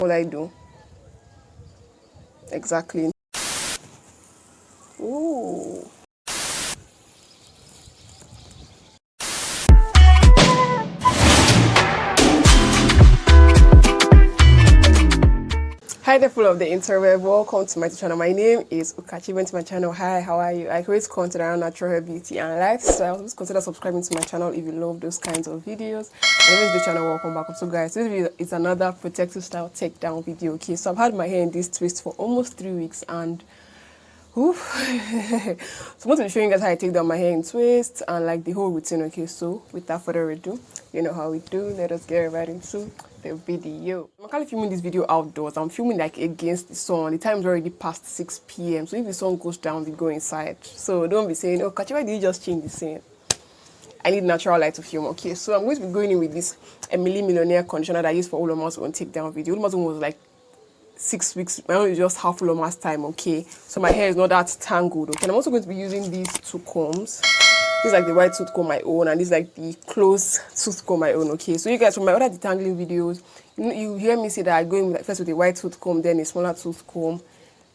All I do. Exactly. Ooh. Hi there, full of the interweb. Welcome to my channel. My name is Ukachi. Went to my channel. Hi, how are you? I create content around natural hair, beauty, and lifestyle. Please consider subscribing to my channel if you love those kinds of videos. And if it's the channel, welcome back. So, guys, this video is another protective style takedown video. Okay, so I've had my hair in this twist for almost 3 weeks, and so I'm going to be showing you guys how I take down my hair in twist and like the whole routine. Okay, so without further ado, you know how we do. Let us get right into the video. I'm currently filming this video outdoors. I'm filming like against the sun. The time is already past 6 p.m. So if the sun goes down, we go inside. So don't be saying, oh, Kachi, why did you just change the scene? I need natural light to film. Okay, so I'm going to be going in with this Emily Millionaire conditioner that I used for Oloma's on takedown video. Oloma's one was like 6 weeks. My own is just half Oloma's time. Okay, so my hair is not that tangled. Okay, and I'm also going to be using these 2 combs. This is like the white tooth comb my own, and this is like the close tooth comb my own. Okay, so you guys, from my other detangling videos, you hear me say that I go in with, first with a white tooth comb, then a smaller tooth comb.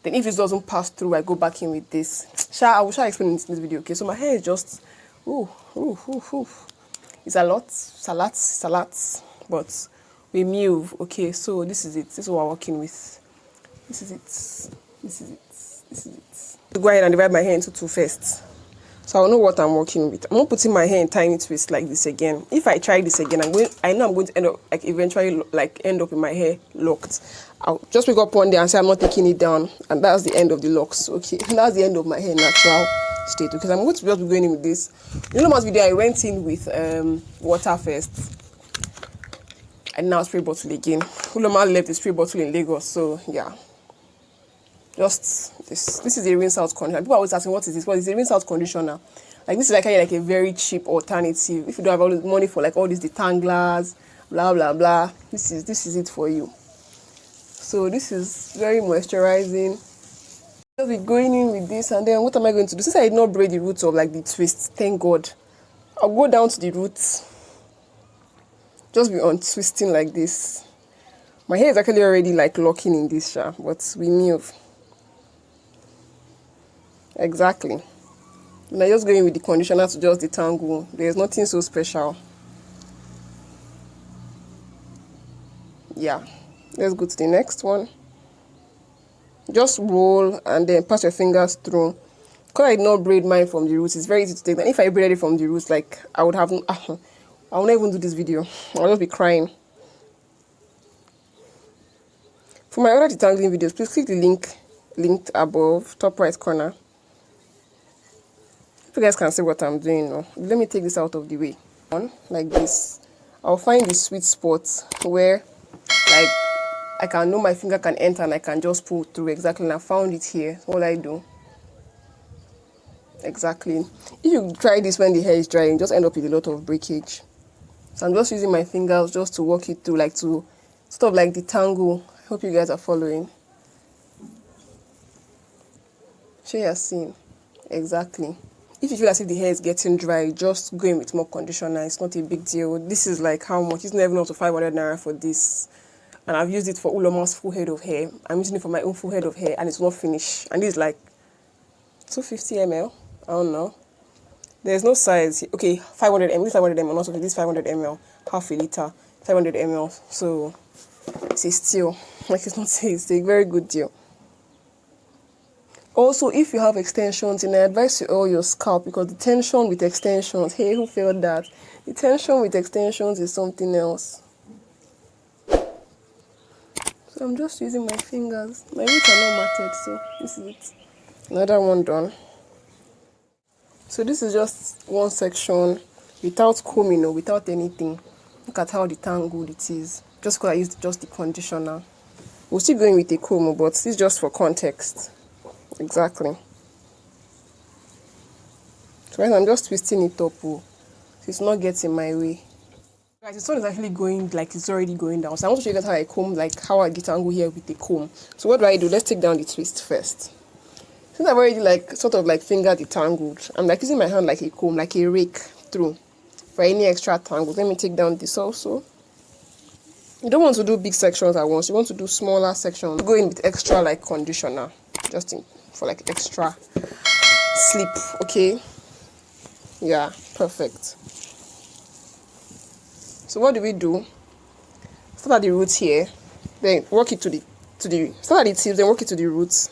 Then if this doesn't pass through, I go back in with this. I will explain this in this video. Okay, so my hair is just it's a lot, salats, but we move. Okay, so this is it. This is what we're working with. This is it. Go ahead and divide my hair into 2 first. So I'll know what I'm working with. I'm not putting my hair in tiny twists like this again. If I try this again, I know I'm going to end up like eventually like end up with my hair locked. I'll just wake up one day and say I'm not taking it down, and that's the end of the locks. Okay, that's the end of my hair natural state. Because I'm going to just be going in with this. You know, last video I went in with water first, and now spray bottle again. Uloma left the spray bottle in Lagos, so yeah. Just this is a rinse out conditioner. People are always asking, what is this? What is a rinse out conditioner? Like, this is like a very cheap alternative. If you don't have all the money for like all these detanglers, blah blah blah, this is it for you. So this is very moisturizing. I'll be going in with this, and then what am I going to do? Since I did not braid the roots of like the twist, thank God, I'll go down to the roots. Just be untwisting like this. My hair is actually already like locking in this, but we move. Exactly. And I just go in with the conditioner to just detangle. There's nothing so special. Yeah. Let's go to the next one. Just roll and then pass your fingers through. Because I did not braid mine from the roots, it's very easy to take. And if I braided it from the roots, like I would have, I will not even do this video. I'll just be crying. For my other detangling videos, please click the link linked above, top right corner. You guys can see what I'm doing now. Let me take this out of the way. Like this, I'll find the sweet spot where like I can know my finger can enter and I can just pull through. Exactly, and I found it here. All I do. Exactly. If you try this when the hair is dry, you just end up with a lot of breakage. So I'm just using my fingers just to work it through, like to sort of like detangle. I hope you guys are following. Sure, you're seeing. Exactly. If you feel as if the hair is getting dry, just go in with more conditioner. It's not a big deal. This is like how much? It's not even up to 500 naira for this. And I've used it for Uloma's full head of hair. I'm using it for my own full head of hair, and it's not finished. And this is like 250 ml. I don't know. There's no size. Okay, 500 ml. This 500 ml. Not okay, this 500 ml. Half a liter. 500 ml. So it's a steal. Like, it's not. It's a very good deal. Also, if you have extensions, and I advise you oil your scalp, because the tension with extensions, hey, who felt that? The tension with extensions is something else. So I'm just using my fingers. My roots are not matted, so this is it. Another one done. So this is just one section without combing or without anything. Look at how detangled it is. Just because I used just the conditioner. We'll still going with a comb, but this is just for context. Exactly. So right now I'm just twisting it up, so it's not getting my way. Guys, the sun is actually going, like it's already going down. So I want to show you guys how I comb, like how I detangle here with the comb. So what do? Let's take down the twist first. Since I've already like sort of like finger detangled, I'm like using my hand like a comb, like a rake through for any extra tangles. Let me take down this also. You don't want to do big sections at once. You want to do smaller sections. Go in with extra like conditioner, just for like extra sleep. Okay. Yeah, perfect. So what do we do? Start at the roots here, then work it to the start at the tips, then work it to the roots.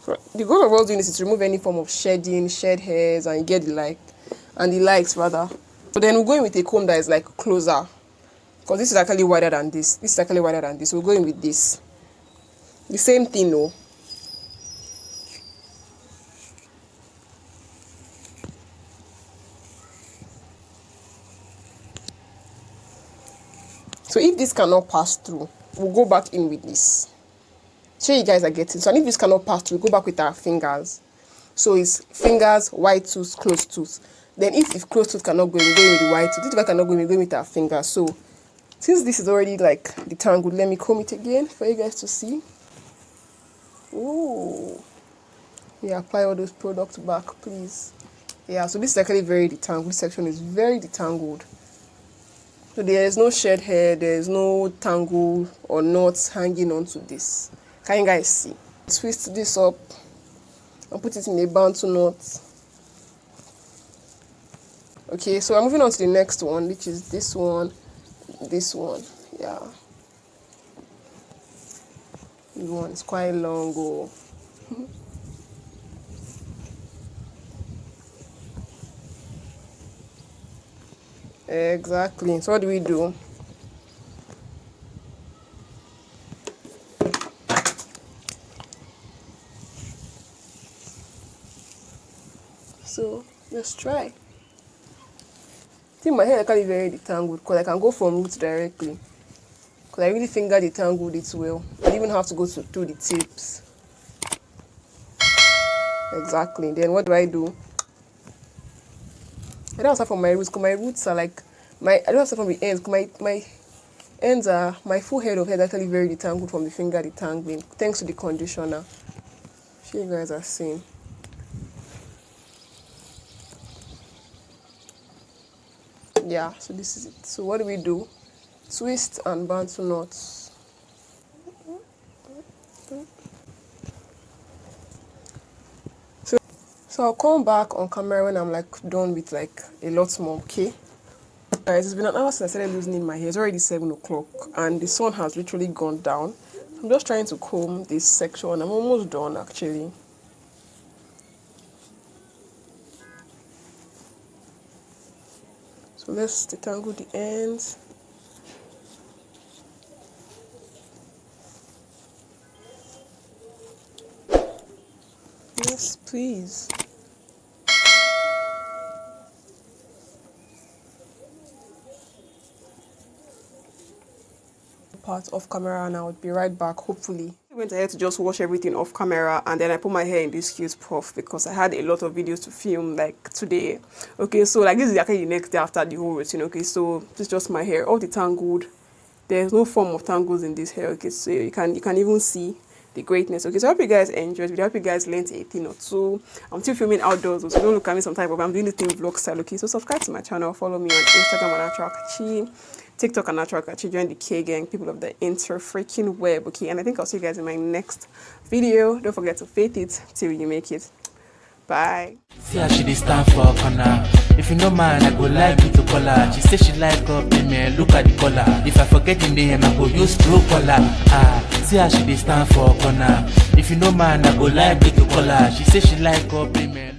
So the goal of us doing this is to remove any form of shedding, shed hairs, and get the likes rather. So then we'll go in with a comb that is like closer, because this is actually wider than this. This is actually wider than this. We'll go in with this. The same thing, no. So if this cannot pass through, we'll go back in with this. Sure you guys are getting. So and if this cannot pass through, we'll go back with our fingers. So it's fingers, white tooth, closed tooth. Then if closed tooth cannot go in, we're going with the white tooth. If I cannot go in, we're going with our fingers. So since this is already like detangled, let me comb it again for you guys to see. Ooh. Yeah, apply all those products back, please. Yeah, so this is actually very detangled. This section is very detangled. So there is no shed hair, there is no tangle or knots hanging onto this. Can you guys see? Twist this up and put it in a bantu knot. Okay, so I'm moving on to the next one, which is this one. Yeah. This one is quite long. Oh. Exactly. So what do we do? So let's try. I think my hair is actually very detangled because I can go from roots directly. Because I really finger detangled it well. I don't even have to go through the tips. Exactly. Then what do? I don't start from my roots because my roots are like I don't start from the ends because my ends are my full head of hair is actually very detangled from the finger detangling thanks to the conditioner. Sure you guys are seeing. Yeah, so this is it. So what do we do? Twist and bantu knots. So I'll come back on camera when I'm like done with like a lot more, okay? Guys, it's been an hour since I started loosening my hair. It's already 7 o'clock and the sun has literally gone down. I'm just trying to comb this section. I'm almost done actually. So let's detangle the ends. Yes, please. Part off camera and I would be right back, hopefully. I went ahead to just wash everything off camera and then I put my hair in this cute puff because I had a lot of videos to film like today. Okay, so like this is actually the next day after the whole routine. Okay, so this is just my hair, all detangled. There's no form of tangles in this hair. Okay, so you can even see the greatness. Okay, so I hope you guys enjoyed it. I hope you guys learned a thing or two. I'm still filming outdoors, so don't look at me some type of I'm doing this thing vlog style. Okay, so subscribe to my channel, follow me on Instagram and Natural Kachi, TikTok and Natural Kachi. Join the K gang, people of the freaking web. Okay, and I think I'll see you guys in my next video. Don't forget to faith it till you make it. Bye. See how she dey stand for corner. If you no mind, I go like you to call her. She say she like up the man, look at the collar. If I forget the name, I go use true collar. See how she dey stand for corner. If you no mind, I go like you to call her. She say she like up the man.